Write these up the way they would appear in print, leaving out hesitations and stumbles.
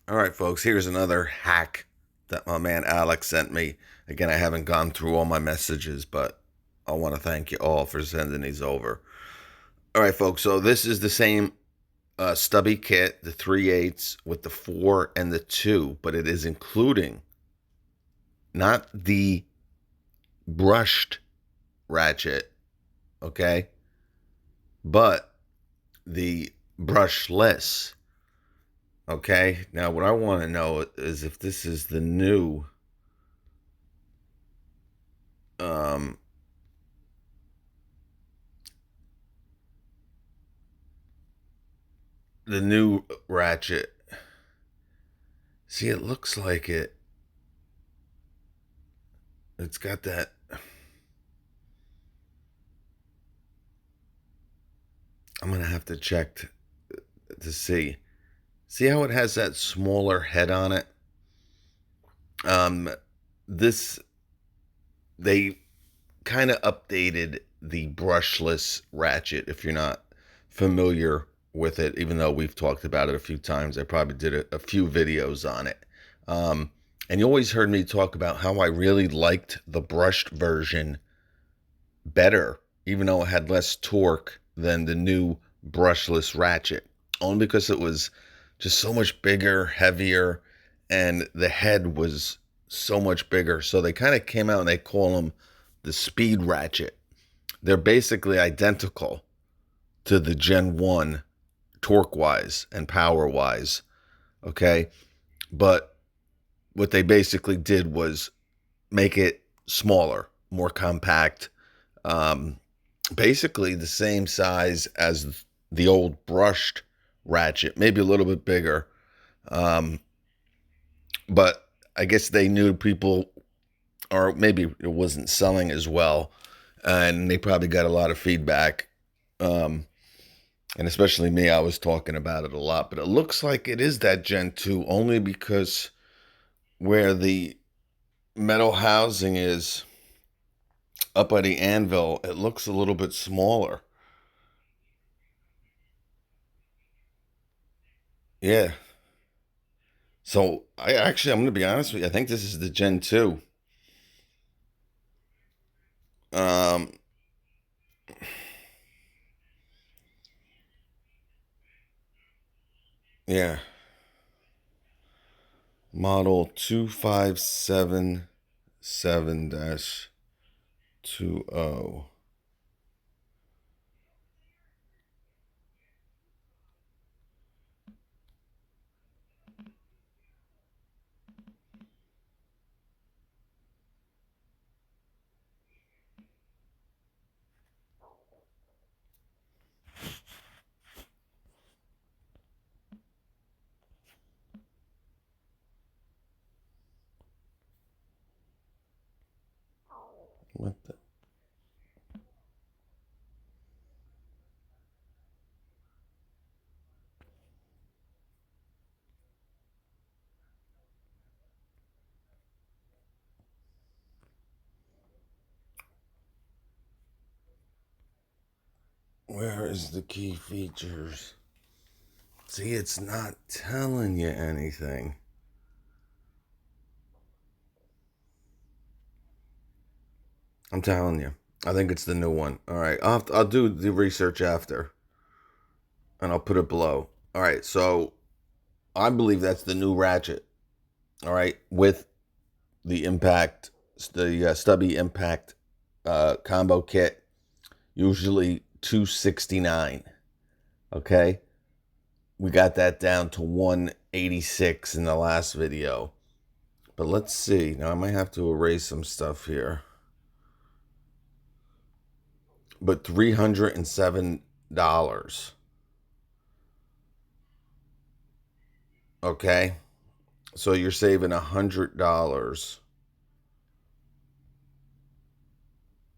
All right, folks, here's another hack that my man Alex sent me. Again, I haven't gone through all my messages, but I want to thank you all for sending these over. All right, folks, so this is the same stubby kit, the 3/8 with the 4 and the 2, but it is including not the brushed ratchet, okay, but the brushless. Okay, now what I want to know is if this is um, the new Ratchet. See, it looks like it. It's got that. I'm gonna have to check to see. See how it has that smaller head on it. Um, this they kind of updated the brushless Ratchet. If you're not familiar with it, even though we've talked about it a few times, I probably did a few videos on it. Um, and you always heard me talk about how I really liked the brushed version better, even though it had less torque than the new brushless Ratchet, only because it was just so much bigger, heavier, and the head was so much bigger. So they kind of came out and they call them the Speed Ratchet. They're basically identical to the Gen 1 torque wise and power wise. Okay. But what they basically did was make it smaller, more compact, um, basically the same size as the old brushed Ratchet, maybe a little bit bigger. Um, but I guess they knew people, or maybe it wasn't selling as well, and they probably got a lot of feedback. Um, and especially me, I was talking about it a lot. But it looks like it is that Gen 2 only because where the metal housing is up by the anvil, it looks a little bit smaller. Yeah. So I'm going to be honest with you. I think this is the Gen 2. Um, yeah. Model 2577-20. What the? Where is the key features? See, it's not telling you anything. I'm telling you. I think it's the new one. All right, I'll do the research after, and I'll put it below. All right, so I believe that's the new Ratchet. All right, with the impact, the stubby impact combo kit, usually 269. Okay, we got that down to 186 in the last video. But let's see. Now I might have to erase some stuff here. But $307. Okay. So you're saving $100.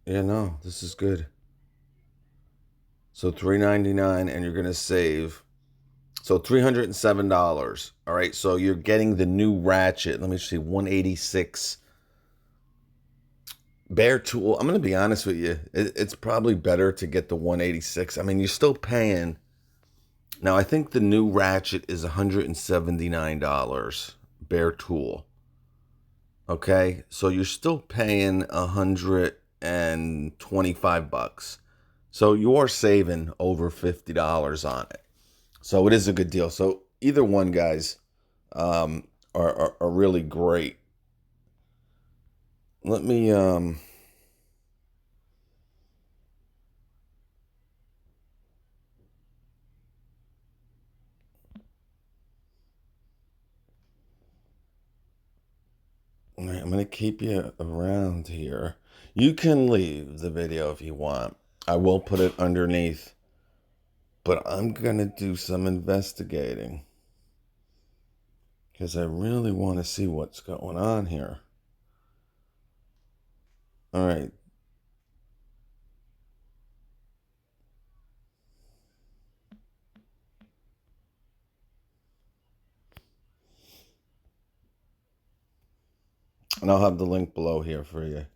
Yeah, no, this is good. So $399 and you're gonna save. So $307. All right. So you're getting the new Ratchet. Let me see, 186 bare tool. I'm gonna be honest with you. It's probably better to get the 186. I mean, you're still paying Now I think the new Ratchet is $179 bare tool. Okay, so you're still paying $125. So you are saving over $50 on it. So it is a good deal. So either one, guys, are really great. Let me all right, I'm gonna keep you around here. You can leave the video if you want. I will put it underneath, but I'm gonna do some investigating because I really want to see what's going on here. All right. And I'll have the link below here for you.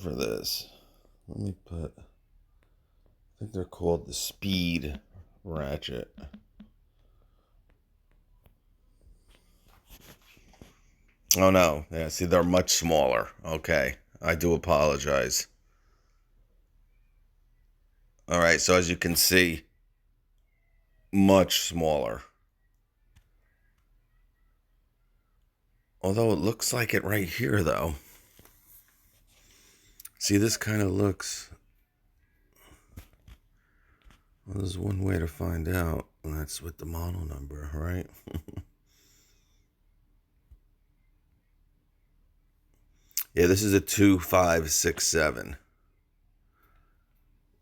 For this. Let me put, I think they're called the Speed Ratchet. Oh no, yeah, see, they're much smaller. Okay, I do apologize. All right, so as you can see, much smaller. Although it looks like it right here, though. See, this kind of looks... Well, there's one way to find out, and that's with the model number, right? Yeah, this is a 2567.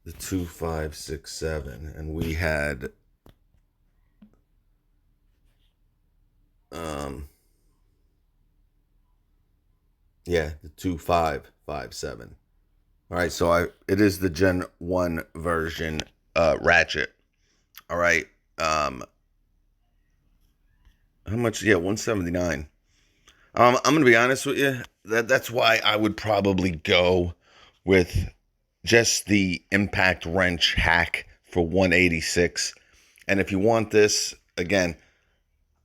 The 2567, and we had... Yeah, the 2557. All right, so it is the Gen 1 version Ratchet. All right. How much? Yeah, 179. I'm gonna be honest with you. That's why I would probably go with just the impact wrench hack for 186. And if you want this, again,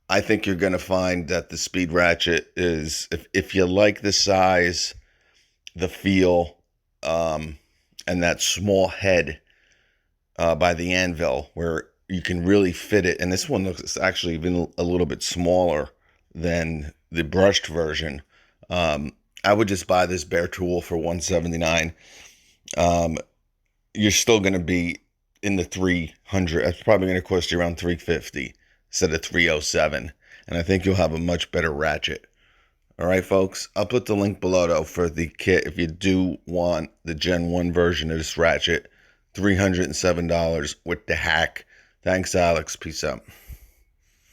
I think you're gonna find that the Speed Ratchet is, if you like the size, the feel, and that small head by the anvil where you can really fit it. And this one looks actually even a little bit smaller than the brushed version. I would just buy this bare tool for 179. You're still going to be in the 300. It's probably going to cost you around 350 instead of 307. And I think you'll have a much better ratchet. All right, folks. I'll put the link below, though, for the kit. If you do want the Gen 1 version of this ratchet, $307 with the hack. Thanks, Alex. Peace out.